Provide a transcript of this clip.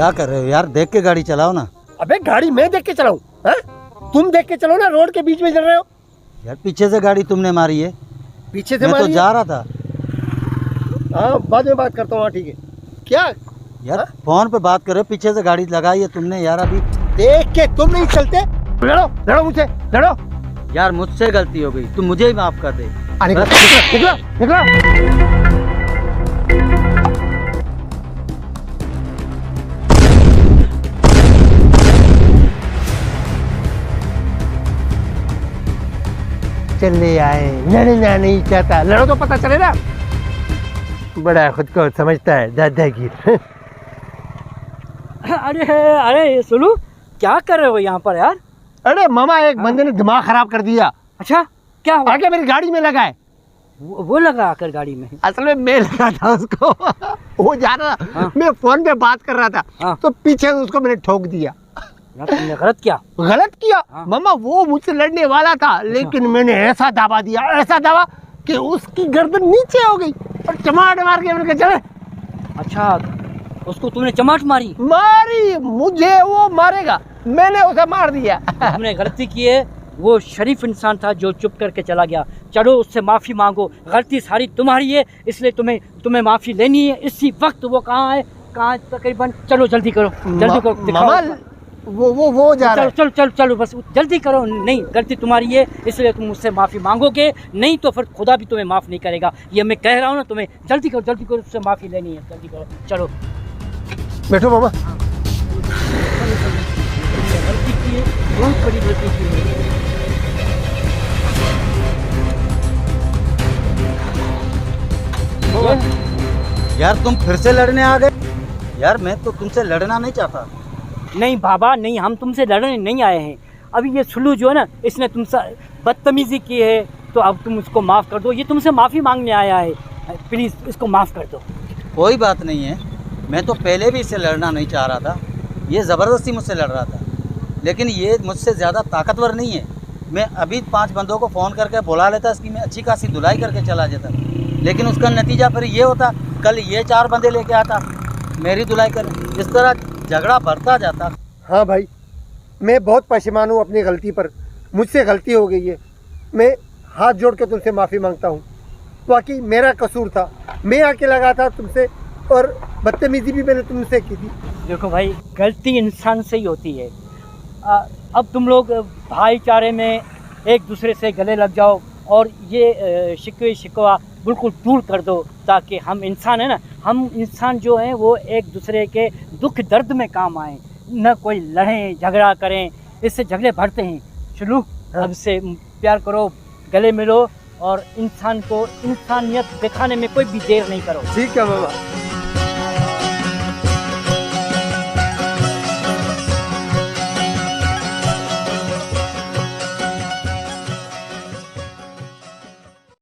क्या कर रहे हो यार? देख के गाड़ी चलाओ ना। अबे गाड़ी मैं देख के चलाऊं? तुम देख के चलो ना, रोड के बीच में चल रहे हो। यार पीछे से गाड़ी तुमने मारी है। पीछे से मैं मारी तो जा रहा था। हाँ, बाद में बात करता हूँ। ठीक है। क्या यार फोन पे बात कर रहे हो, पीछे से गाड़ी लगाई है तुमने यार। अभी देख के तुम नहीं चलते? लड़ो लड़ो मुझसे, लड़ो। यार मुझसे गलती हो गई, तुम मुझे ही माफ कर दे। निकलो निकलो निकलो। चले आए, लड़ना नहीं चाहता। लड़ो तो पता चले ना। बड़ा खुद को समझता है दादागिर। अरे अरे सुलू, क्या कर रहे हो यहाँ पर यार? अरे मामा, एक बंदे ने दिमाग खराब कर दिया। अच्छा, क्या हुआ? आगे मेरी गाड़ी में लगा है। वो लगा आकर गाड़ी में? असल में मैं लगा था उसको। वो जा रहा था। हाँ। मैं फोन पे बात कर रहा था। हाँ। तो पीछे से उसको मैंने ठोक दिया। यार तुमने गलत किया। गलत किया? हाँ। मामा वो मुझसे लड़ने वाला था, लेकिन मैंने ऐसा दावा दिया, ऐसा दावा कि उसकी गर्दन नीचे हो गई और चमाट मार के मैंने कहा चले। अच्छा, उसको तुमने चमाट मारी? मारी, मुझे वो मारेगा, मैंने उसे मार दिया। तुमने गलती की है। वो शरीफ इंसान था जो चुप करके चला गया। चलो उससे माफ़ी मांगो, गलती सारी तुम्हारी है, इसलिए तुम्हें माफ़ी लेनी है इसी वक्त। वो कहाँ है? कहाँ तकरीबन? चलो जल्दी करो, जल्दी करो, दिखाओ। मामा वो जा रहा है। चलो चलो चलो, बस जल्दी करो। नहीं, गलती तुम्हारी है, इसलिए तुम मुझसे माफ़ी मांगोगे, नहीं तो फिर खुदा भी तुम्हें माफ़ नहीं करेगा। ये मैं कह रहा हूँ ना तुम्हें। जल्दी करो, उससे माफ़ी लेनी है, जल्दी करो। चलो बैठो मामा। गलती की है, बहुत बड़ी गलती की है। यार तुम फिर से लड़ने आ गए? यार मैं तो तुमसे लड़ना नहीं चाहता। नहीं बाबा नहीं, हम तुमसे लड़ने नहीं आए हैं। अभी ये सुलू जो है ना, इसने तुमसे बदतमीज़ी की है, तो अब तुम उसको माफ़ कर दो। ये तुमसे माफ़ी मांगने आया है, प्लीज़ इसको माफ़ कर दो। कोई बात नहीं है, मैं तो पहले भी इससे लड़ना नहीं चाह रहा था। ये ज़बरदस्ती मुझसे लड़ रहा था, लेकिन ये मुझसे ज़्यादा ताकतवर नहीं है। मैं अभी 5 बंदों को फ़ोन करके बुला लेता, इसकी मैं अच्छी खासी धुलाई करके चला जाता, लेकिन उसका नतीजा फिर ये होता, कल ये 4 बंदे लेके आता मेरी धुलाई कर। इस तरह झगड़ा बढ़ता जाता। हाँ भाई, मैं बहुत परेशान हूँ अपनी गलती पर। मुझसे गलती हो गई है, मैं हाथ जोड़ के तुमसे माफ़ी मांगता हूँ। बाकी मेरा कसूर था, मैं आके लगा था तुमसे, और बदतमीजी भी मैंने तुमसे की थी। देखो भाई, गलती इंसान से ही होती है। अब तुम लोग भाईचारे में एक दूसरे से गले लग जाओ और ये शिकवा बिल्कुल दूर कर दो, ताकि हम इंसान है ना, हम इंसान जो हैं वो एक दूसरे के दुख दर्द में काम आएँ, न कोई लड़ें झगड़ा करें, इससे झगड़े बढ़ते हैं। चलो अब से प्यार करो, गले मिलो और इंसान को इंसानियत दिखाने में कोई भी देर नहीं करो। ठीक है मामा।